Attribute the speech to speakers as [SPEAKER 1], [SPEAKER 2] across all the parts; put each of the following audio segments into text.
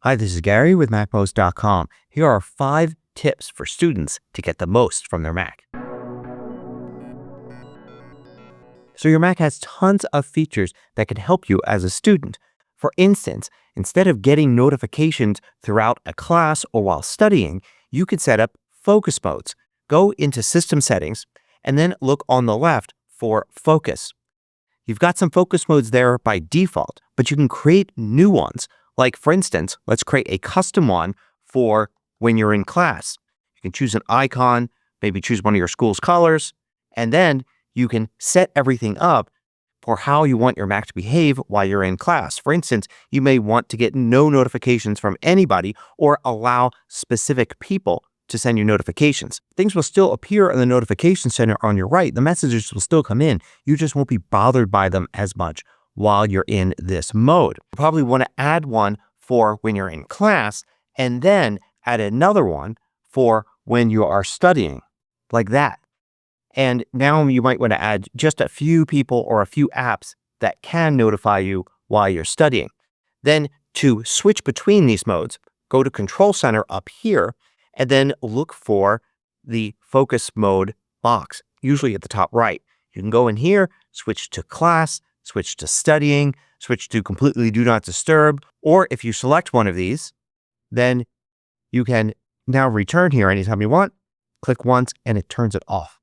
[SPEAKER 1] Hi, this is Gary with MACMOST.com. Here are 5 tips for students to get the most from their Mac. So your Mac has tons of features that can help you as a student. For instance, instead of getting notifications throughout a class or while studying, you could set up focus modes. Go into System Settings and then look on the left for Focus. You've got some focus modes there by default, but you can create new ones. Like, for instance, let's create a custom one for when you're in class. You can choose an icon, maybe choose one of your school's colors, and then you can set everything up for how you want your Mac to behave while you're in class. For instance, you may want to get no notifications from anybody or allow specific people to send you notifications. Things will still appear in the notification center on your right. The messages will still come in. You just won't be bothered by them as much while you're in this mode. You probably want to add one for when you're in class and then add another one for when you are studying, like that. And now you might want to add just a few people or a few apps that can notify you while you're studying. Then to switch between these modes, go to Control Center up here and then look for the focus mode box, usually at the top right. You can go in here, switch to class, switch to studying, switch to completely do not disturb, or if you select one of these, then you can now return here anytime you want, click once, and it turns it off.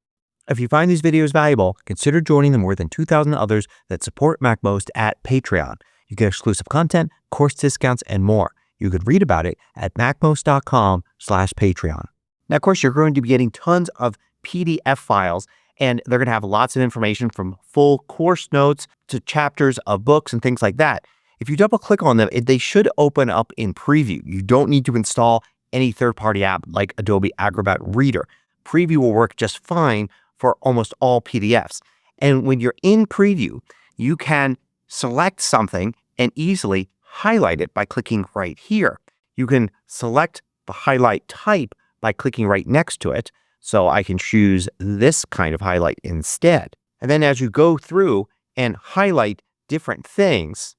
[SPEAKER 1] If you find these videos valuable, consider joining the more than 2,000 others that support MACMOST at Patreon. You get exclusive content, course discounts, and more. You could read about it at macmost.com/Patreon. Now, of course, you're going to be getting tons of PDF files, and they're going to have lots of information from full course notes to chapters of books and things like that. If you double click on them, they should open up in preview. You don't need to install any third-party app like Adobe Acrobat Reader. Preview will work just fine for almost all PDFs. And when you're in preview, you can select something and easily highlight it by clicking right here. You can select the highlight type by clicking right next to it. So I can choose this kind of highlight instead. And then as you go through and highlight different things,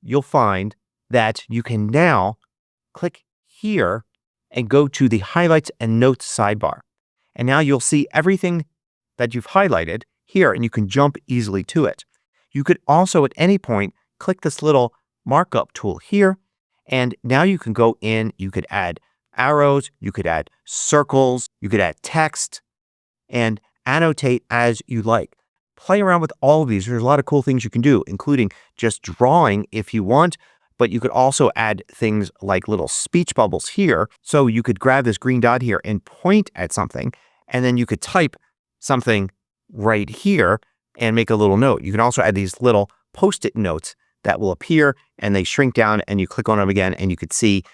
[SPEAKER 1] you'll find that you can now click here and go to the Highlights and Notes sidebar. And now you'll see everything that you've highlighted here, and you can jump easily to it. You could also at any point click this little markup tool here, and now you can go in, you could add arrows, you could add circles, you could add text, and annotate as you like. Play around with all of these. There's a lot of cool things you can do, including just drawing if you want, but you could also add things like little speech bubbles here. So you could grab this green dot here and point at something, and then you could type something right here and make a little note. You can also add these little post-it notes that will appear, and they shrink down, and you click on them again, and you could see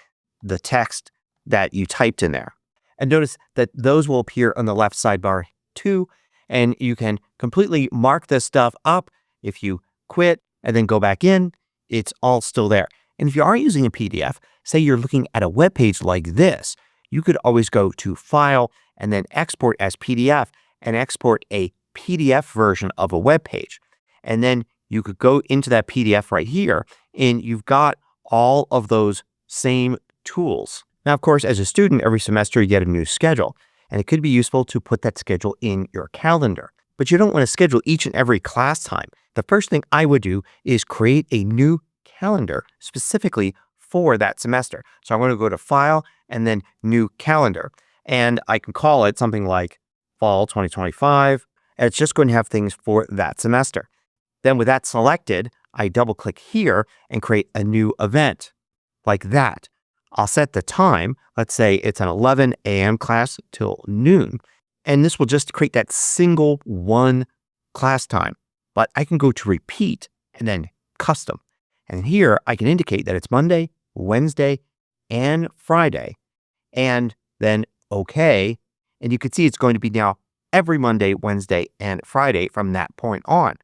[SPEAKER 1] the text that you typed in there. And notice that those will appear on the left sidebar too, and you can completely mark this stuff up. If you quit and then go back in, it's all still there. And if you are using a PDF, say you're looking at a web page like this, you could always go to File and then Export as PDF and export a PDF version of a web page. And then you could go into that PDF right here, and you've got all of those same tools. Now, of course, as a student, every semester you get a new schedule, and it could be useful to put that schedule in your calendar. But you don't want to schedule each and every class time. The first thing I would do is create a new calendar specifically for that semester. So I'm going to go to File and then New Calendar, and I can call it something like Fall 2025, and it's just going to have things for that semester. Then with that selected, I double click here and create a new event like that. I'll set the time. Let's say it's an 11 a.m. class till noon. And this will just create that single one class time. But I can go to repeat and then custom. And here I can indicate that it's Monday, Wednesday, and Friday. And then OK. And you can see it's going to be now every Monday, Wednesday, and Friday from that point on.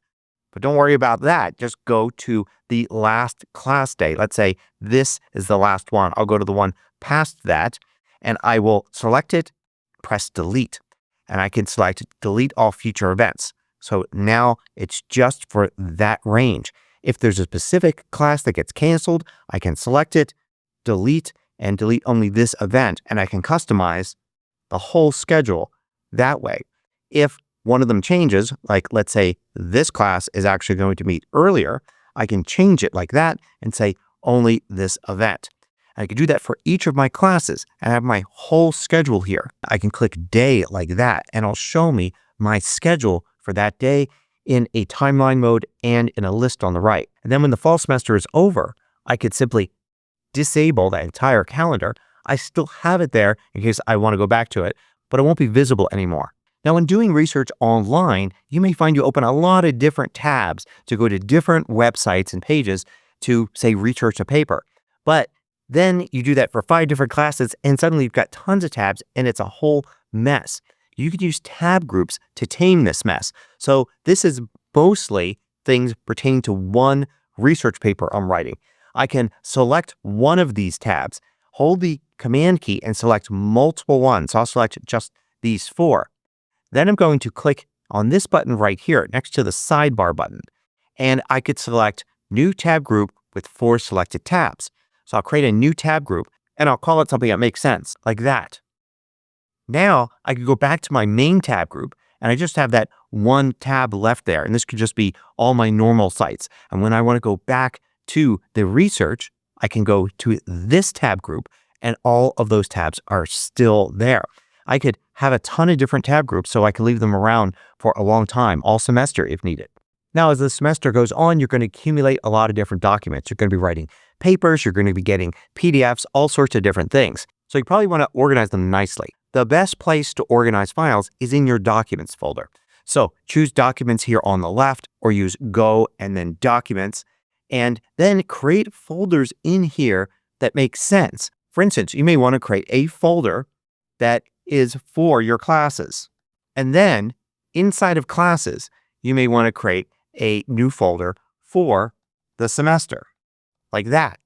[SPEAKER 1] But don't worry about that. Just go to the last class day. Let's say this is the last one. I'll go to the one past that, and I will select it, press delete, and I can select delete all future events. So now it's just for that range. If there's a specific class that gets canceled, I can select it, delete and delete only this event, and I can customize the whole schedule that way. If one of them changes, like let's say this class is actually going to meet earlier, I can change it like that and say only this event. I can do that for each of my classes and have my whole schedule here. I can click day like that and it'll show me my schedule for that day in a timeline mode and in a list on the right. And then when the fall semester is over, I could simply disable that entire calendar. I still have it there in case I want to go back to it, but it won't be visible anymore. Now, when doing research online, you may find you open a lot of different tabs to go to different websites and pages to, say, research a paper. But then you do that for 5 different classes and suddenly you've got tons of tabs and it's a whole mess. You could use tab groups to tame this mess. So this is mostly things pertaining to one research paper I'm writing. I can select one of these tabs, hold the Command key and select multiple ones. So I'll select just these 4. Then I'm going to click on this button right here next to the sidebar button. And I could select new tab group with 4 selected tabs. So I'll create a new tab group and I'll call it something that makes sense, like that. Now I could go back to my main tab group and I just have that one tab left there. And this could just be all my normal sites. And when I want to go back to the research, I can go to this tab group and all of those tabs are still there. I could have a ton of different tab groups so I can leave them around for a long time, all semester if needed. Now, as the semester goes on, you're going to accumulate a lot of different documents. You're going to be writing papers, you're going to be getting PDFs, all sorts of different things. So you probably want to organize them nicely. The best place to organize files is in your Documents folder. So choose Documents here on the left or use Go and then Documents, and then create folders in here that make sense. For instance, you may want to create a folder that is for your classes. And then inside of classes, you may want to create a new folder for the semester, like that.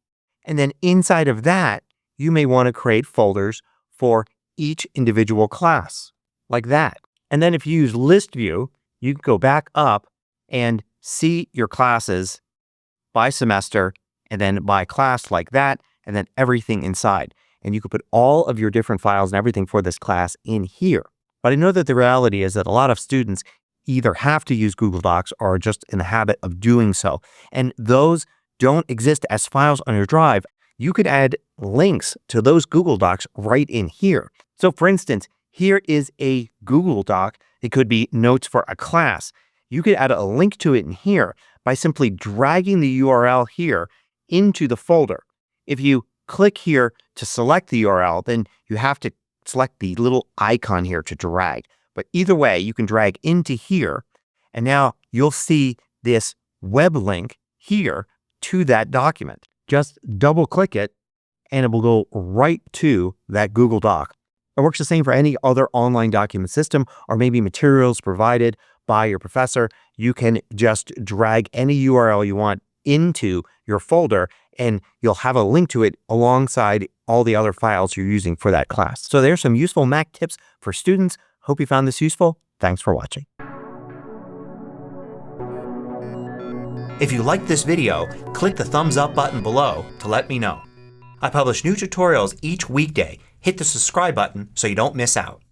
[SPEAKER 1] And then inside of that, you may want to create folders for each individual class, like that. And then if you use List View, you can go back up and see your classes by semester and then by class like that, and then everything inside. And you could put all of your different files and everything for this class in here. But I know that the reality is that a lot of students either have to use Google Docs or are just in the habit of doing so. And those don't exist as files on your drive. You could add links to those Google Docs right in here. So for instance, here is a Google Doc. It could be notes for a class. You could add a link to it in here by simply dragging the URL here into the folder. If you click here to select the URL, then you have to select the little icon here to drag. But either way, you can drag into here, and now you'll see this web link here to that document. Just double click it, and it will go right to that Google Doc. It works the same for any other online document system or maybe materials provided by your professor. You can just drag any URL you want into your folder and you'll have a link to it alongside all the other files you're using for that class. So there's some useful Mac tips for students. Hope you found this useful. Thanks for watching. If you liked this video, click the thumbs up button below to let me know. I publish new tutorials each weekday. Hit the subscribe button so you don't miss out.